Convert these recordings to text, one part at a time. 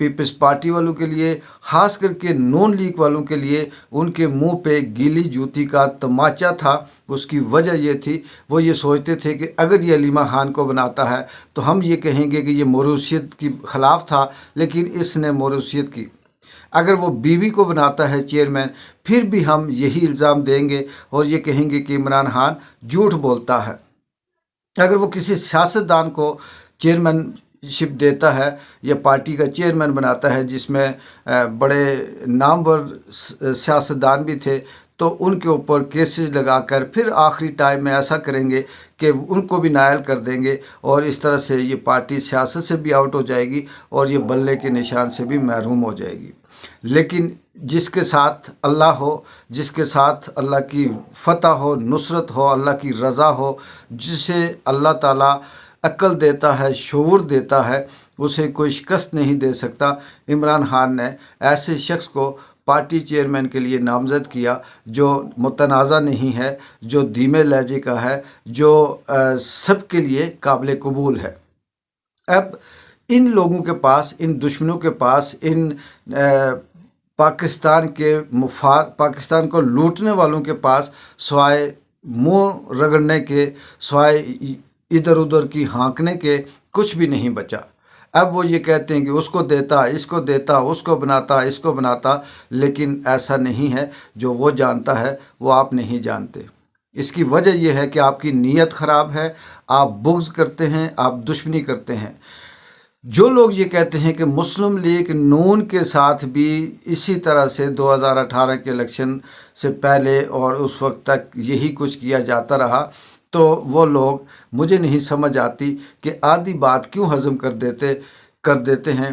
Peoples party والوں کے لیے، خاص کر کے نون لیگ والوں کے لیے ان کے منہ پہ گیلی جوتی کا تماچا تھا۔ اس کی وجہ یہ تھی، وہ یہ سوچتے تھے کہ اگر یہ علیمہ خان کو بناتا ہے تو ہم یہ کہیں گے کہ یہ موروثیت کے خلاف تھا، لیکن اس نے موروثیت کی۔ اگر وہ بیوی کو بناتا ہے چیئرمین، پھر بھی ہم یہی الزام دیں گے اور یہ کہیں گے کہ عمران خان جھوٹ بولتا ہے۔ اگر وہ کسی سیاستدان کو چیئرمین شپ دیتا ہے یا پارٹی کا چیئرمین بناتا ہے جس میں بڑے نامور سیاستدان بھی تھے، تو ان کے اوپر کیسز لگا کر پھر آخری ٹائم میں ایسا کریں گے کہ ان کو بھی نائل کر دیں گے، اور اس طرح سے یہ پارٹی سیاست سے بھی آؤٹ ہو جائے گی اور یہ بلے کے نشان سے بھی محروم ہو جائے گی۔ لیکن جس کے ساتھ اللہ ہو، جس کے ساتھ اللہ کی فتح ہو، نصرت ہو، اللہ کی رضا ہو، جسے اللہ تعالیٰ عقل دیتا ہے، شعور دیتا ہے، اسے کوئی شکست نہیں دے سکتا۔ عمران خان نے ایسے شخص کو پارٹی چیئرمین کے لیے نامزد کیا جو متنازع نہیں ہے، جو دھیمے لہجے کا ہے، جو سب کے لیے قابل قبول ہے۔ اب ان لوگوں کے پاس، ان دشمنوں کے پاس، ان پاکستان کے مفاد، پاکستان کو لوٹنے والوں کے پاس سوائے منہ رگڑنے کے، سوائے ادھر ادھر کی ہانکنے کے کچھ بھی نہیں بچا۔ اب وہ یہ کہتے ہیں کہ اس کو دیتا، اس کو دیتا، اس کو بناتا، اس کو بناتا، لیکن ایسا نہیں ہے۔ جو وہ جانتا ہے وہ آپ نہیں جانتے۔ اس کی وجہ یہ ہے کہ آپ کی نیت خراب ہے، آپ بغض کرتے ہیں، آپ دشمنی کرتے ہیں۔ جو لوگ یہ کہتے ہیں کہ مسلم لیگ نون کے ساتھ بھی اسی طرح سے 2018 کے الیکشن سے پہلے اور اس وقت تک یہی کچھ کیا جاتا رہا، تو وہ لوگ مجھے نہیں سمجھ آتی کہ آدھی بات کیوں ہضم کر دیتے ہیں۔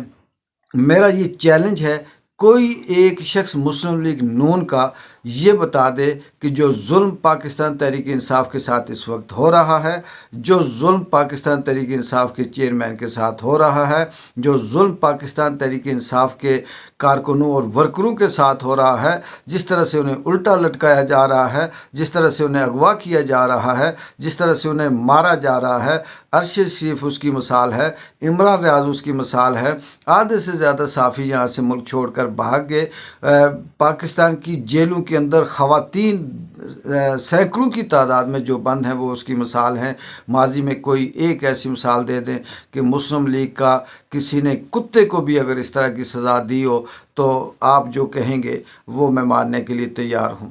میرا یہ چیلنج ہے، کوئی ایک شخص مسلم لیگ نون کا یہ بتا دے کہ جو ظلم پاکستان تحریک انصاف کے ساتھ اس وقت ہو رہا ہے، جو ظلم پاکستان تحریک انصاف کے چیئرمین کے ساتھ ہو رہا ہے، جو ظلم پاکستان تحریک انصاف کے کارکنوں اور ورکروں کے ساتھ ہو رہا ہے، جس طرح سے انہیں الٹا لٹکایا جا رہا ہے، جس طرح سے انہیں اغوا کیا جا رہا ہے، جس طرح سے انہیں مارا جا رہا ہے، ارشد شریف اس کی مثال ہے، عمران ریاض اس کی مثال ہے۔ آدھے سے زیادہ صحافی یہاں سے ملک چھوڑ کر بھاگ گئے۔ پاکستان کی جیلوں کے اندر خواتین سینکڑوں کی تعداد میں جو بند ہیں، وہ اس کی مثال ہیں۔ ماضی میں کوئی ایک ایسی مثال دے دیں کہ مسلم لیگ کا کسی نے کتے کو بھی اگر اس طرح کی سزا دی ہو، تو آپ جو کہیں گے وہ میں ماننے کے لیے تیار ہوں۔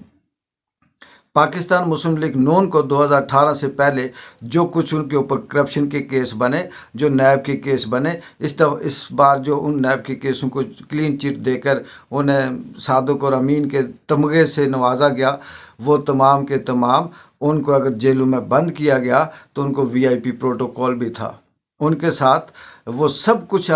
پاکستان مسلم لیگ نون کو 2018 سے پہلے جو کچھ ان کے اوپر کرپشن کے کیس بنے، جو نیب کے کیس بنے، اس بار جو ان نیب کے کیسوں کو کلین چٹ دے کر انہیں صادق اور امین کے تمغے سے نوازا گیا، وہ تمام کے تمام ان کو اگر جیلوں میں بند کیا گیا تو ان کو VIP پروٹوکول بھی تھا۔ ان کے ساتھ وہ سب کچھ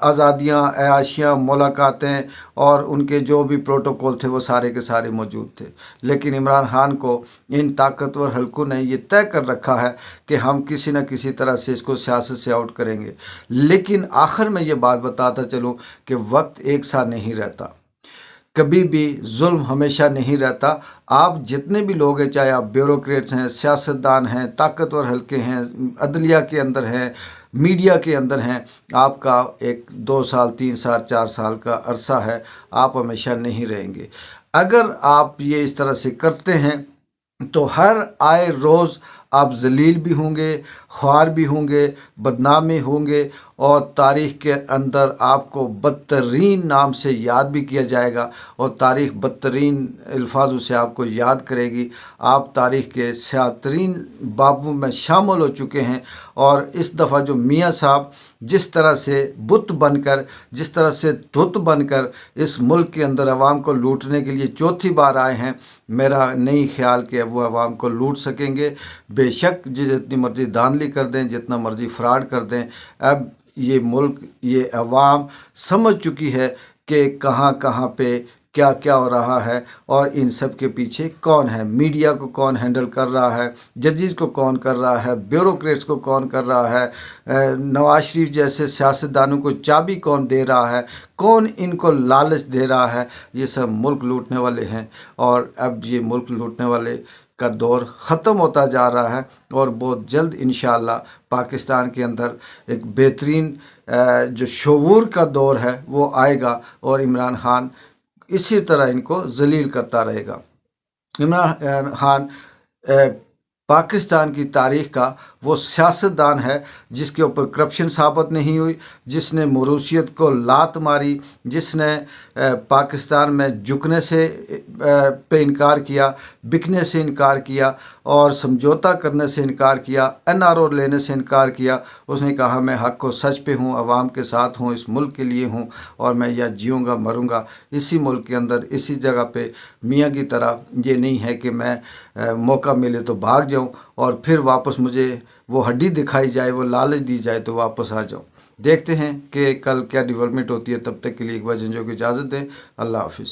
آزادیاں، عیاشیاں، ملاقاتیں اور ان کے جو بھی پروٹوکول تھے وہ سارے کے سارے موجود تھے۔ لیکن عمران خان کو ان طاقتور حلقوں نے یہ طے کر رکھا ہے کہ ہم کسی نہ کسی طرح سے اس کو سیاست سے آؤٹ کریں گے۔ لیکن آخر میں یہ بات بتاتا چلوں کہ وقت ایک سا نہیں رہتا، کبھی بھی ظلم ہمیشہ نہیں رہتا۔ آپ جتنے بھی لوگ ہیں، چاہے آپ بیوروکریٹس ہیں، سیاستدان ہیں، طاقتور حلقے ہیں، عدلیہ کے اندر ہیں، میڈیا کے اندر ہیں، آپ کا 2 سال 3 سال 4 سال کا عرصہ ہے، آپ ہمیشہ نہیں رہیں گے۔ اگر آپ یہ اس طرح سے کرتے ہیں تو ہر آئے روز آپ ذلیل بھی ہوں گے، خوار بھی ہوں گے، بدنامی ہوں گے، اور تاریخ کے اندر آپ کو بدترین نام سے یاد بھی کیا جائے گا، اور تاریخ بدترین الفاظوں سے آپ کو یاد کرے گی۔ آپ تاریخ کے سیاہ ترین بابوں میں شامل ہو چکے ہیں، اور اس دفعہ جو میاں صاحب جس طرح سے بت بن کر، جس طرح سے دھت بن کر اس ملک کے اندر عوام کو لوٹنے کے لیے چوتھی بار آئے ہیں، میرا نہیں خیال کہ وہ عوام کو لوٹ سکیں گے۔ بے شک جتنی مرضی دھاندلی کر دیں، جتنا مرضی فراڈ کر دیں، اب یہ ملک، یہ عوام سمجھ چکی ہے کہ کہاں کہاں پہ کیا کیا ہو رہا ہے، اور ان سب کے پیچھے کون ہے، میڈیا کو کون ہینڈل کر رہا ہے، ججز کو کون کر رہا ہے، بیوروکریٹس کو کون کر رہا ہے، نواز شریف جیسے سیاستدانوں کو چابی کون دے رہا ہے، کون ان کو لالچ دے رہا ہے۔ یہ سب ملک لوٹنے والے ہیں، اور اب یہ ملک لوٹنے والے کا دور ختم ہوتا جا رہا ہے اور بہت جلد انشاءاللہ پاکستان کے اندر ایک بہترین جو شعور کا دور ہے وہ آئے گا، اور عمران خان اسی طرح ان کو ذلیل کرتا رہے گا۔ عمران خان پاکستان کی تاریخ کا وہ سیاستدان ہے جس کے اوپر کرپشن ثابت نہیں ہوئی، جس نے موروثیت کو لات ماری، جس نے پاکستان میں جھکنے سے پہ انکار کیا، بکنے سے انکار کیا اور سمجھوتا کرنے سے انکار کیا، NRO لینے سے انکار کیا۔ اس نے کہا میں حق و سچ پہ ہوں، عوام کے ساتھ ہوں، اس ملک کے لیے ہوں، اور میں یا جیوں گا مروں گا اسی ملک کے اندر، اسی جگہ پہ۔ میاں کی طرح یہ نہیں ہے کہ میں موقع ملے تو بھاگ جاؤں اور پھر واپس مجھے وہ ہڈی دکھائی جائے، وہ لالچ دی جائے تو واپس آ جاؤں۔ دیکھتے ہیں کہ کل کیا ڈیولپمنٹ ہوتی ہے، تب تک کے لیے اقبال جنجو کو اجازت دیں۔ اللہ حافظ۔